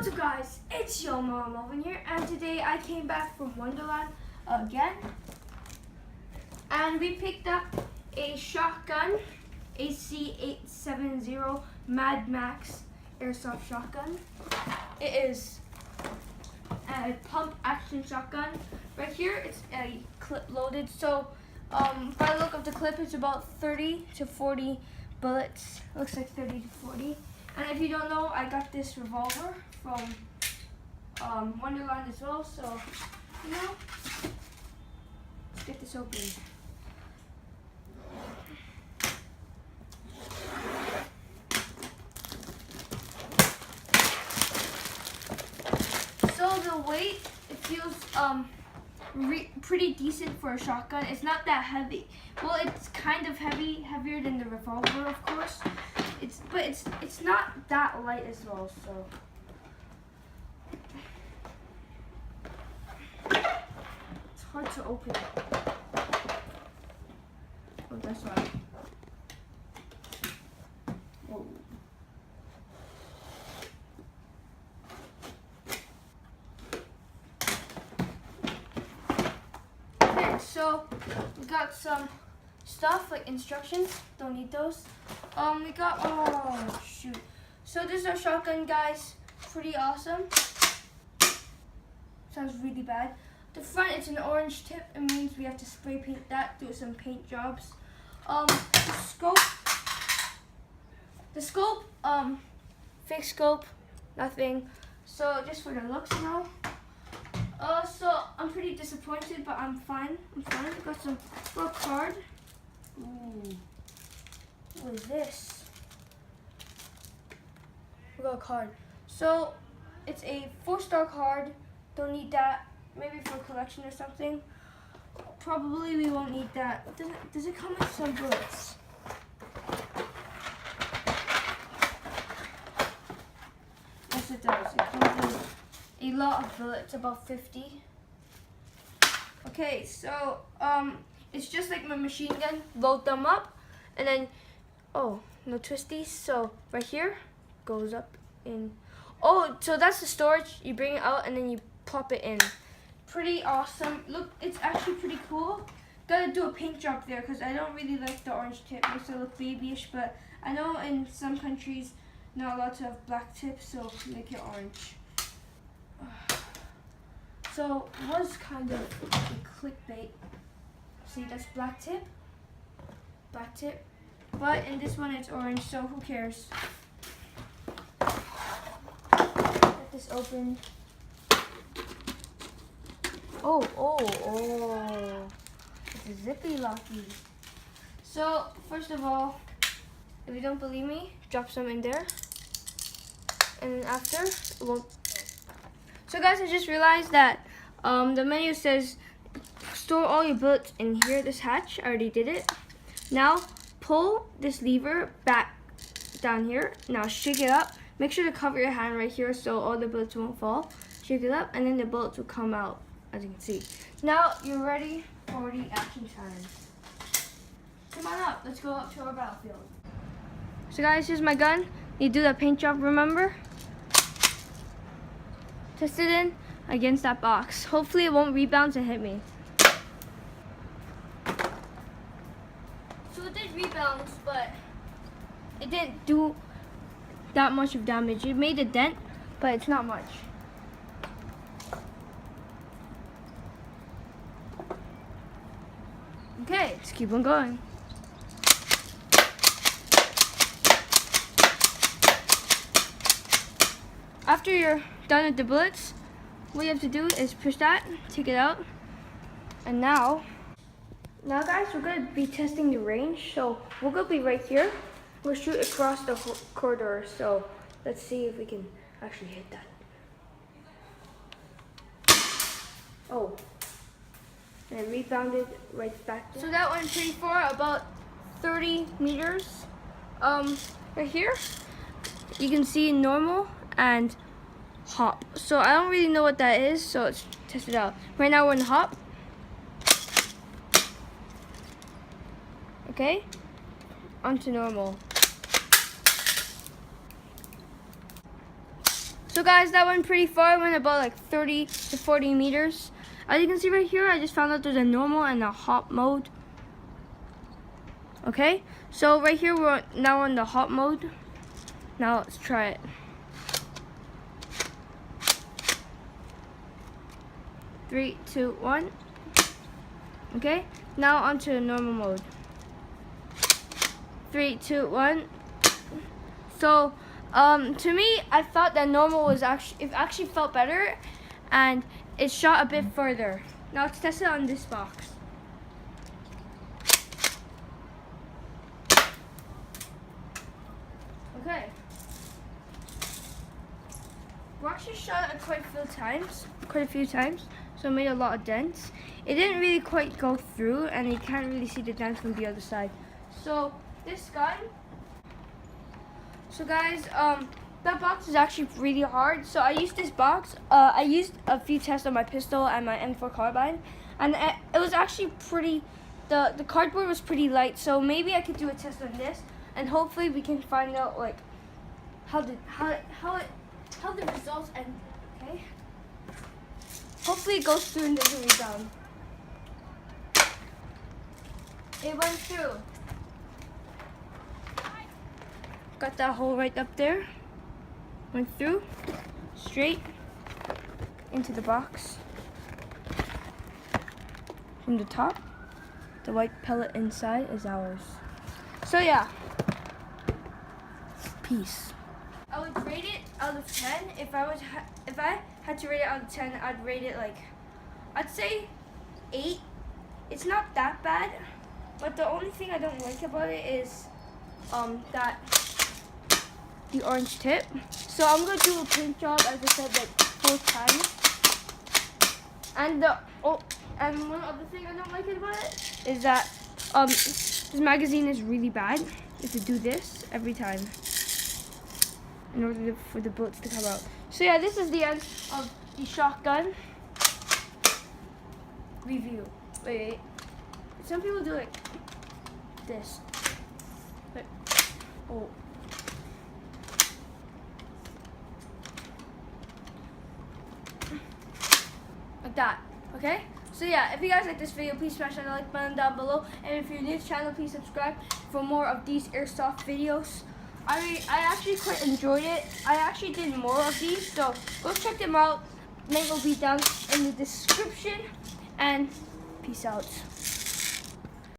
What's up guys, it's your mom Melvin here, and today I came back from Wonderland again, and we picked up a shotgun, AC870 Mad Max airsoft shotgun. It is a pump action shotgun. Right here it's a clip loaded, so by the look of the clip it's about 30 to 40 bullets. Looks like 30 to 40. And if you don't know, I got this revolver from Wonderland as well, so, you know, let's get this open. So the weight, it feels pretty decent for a shotgun. It's not that heavy. Well, it's kind of heavier than the revolver, of course. But it's not that light as well, so it's hard to open. Oh, that's why. Whoa. Okay, so we got some stuff like instructions. Don't need those. We got, oh shoot. So this is our shotgun, guys. Pretty awesome. Sounds really bad. The front, it's an orange tip. It means we have to spray paint that, do some paint jobs. The scope, fake scope, nothing. So just for the looks now. So I'm pretty disappointed, but I'm fine. We got some little card. Ooh. What is this? We got a card. So it's a 4-star card. Don't need that. Maybe for collection or something. Probably we won't need that. Does it come with some bullets? Yes, it does. It comes with a lot of bullets, about 50. Okay, so it's just like my machine gun. Load them up, and then oh, no twisties. So right here goes up in. Oh, so that's the storage. You bring it out and then you pop it in. Pretty awesome. Look, it's actually pretty cool. Gotta do a paint job there because I don't really like the orange tip. Makes it look babyish, but I know in some countries not allowed to have black tips, so make it orange. So it was kind of a clickbait. See, that's black tip. Black tip. But in this one it's orange, so who cares? Get this open. Oh. It's a zippy locky. So, first of all, if you don't believe me, drop some in there. And then after, it won't. So guys, I just realized that the menu says store all your bullets in here, this hatch. I already did it. Now, pull this lever back down here. Now shake it up. Make sure to cover your hand right here so all the bullets won't fall. Shake it up and then the bullets will come out, as you can see. Now you're ready for the action time. Come on up, let's go up to our battlefield. So guys, here's my gun. You do that paint job, remember? Test it in against that box. Hopefully it won't rebound and hit me. So it did rebound, but it didn't do that much of damage. It made a dent, but it's not much. Okay, let's keep on going. After you're done with the bullets, what you have to do is push that, take it out, and now guys, we're going to be testing the range. So we're going to be right here. We'll shoot across the corridor. So let's see if we can actually hit that. Oh, and it rebounded right back there. So that went pretty far, about 30 meters. Right here, you can see normal and hop. So I don't really know what that is, so let's test it out. Right now we're in hop. Okay, onto normal. So guys, that went pretty far. It went about like 30 to 40 meters. As you can see right here, I just found out there's a normal and a hot mode. Okay, so right here we're now on the hot mode. Now let's try it. Three, two, one. Okay, now onto the normal mode. 3, 2, 1. So, to me, I thought that normal was actually felt better, and it shot a bit further. Now let's test it on this box. Okay. We actually shot it quite a few times, so it made a lot of dents. It didn't really quite go through, and you can't really see the dents from the other side. So this gun. So guys, that box is actually really hard. So I used this box. I used a few tests on my pistol and my M4 carbine, and it was actually pretty. The cardboard was pretty light. So maybe I could do a test on this, and hopefully we can find out like how the results end. Okay. Hopefully it goes through and doesn't rebound. It went through. Got that hole right up there. Went through, straight into the box. From the top, the white pellet inside is ours. So yeah, peace. I would rate it out of 10. If I had to rate it out of 10, I'd rate it like, I'd say 8. It's not that bad, but the only thing I don't like about it is that the orange tip. So I'm gonna do a paint job, as I said, like 4 times. And and one other thing I don't like about it is that this magazine is really bad. You have to do this every time in order for the bullets to come out. So yeah, this is the end of the shotgun review. Wait. Some people do like this. Like, oh. Like that, okay? So yeah, if you guys like this video, please smash that like button down below. And if you're new to the channel, please subscribe for more of these airsoft videos. I actually quite enjoyed it. I actually did more of these, so go check them out. Link will be down in the description. And peace out.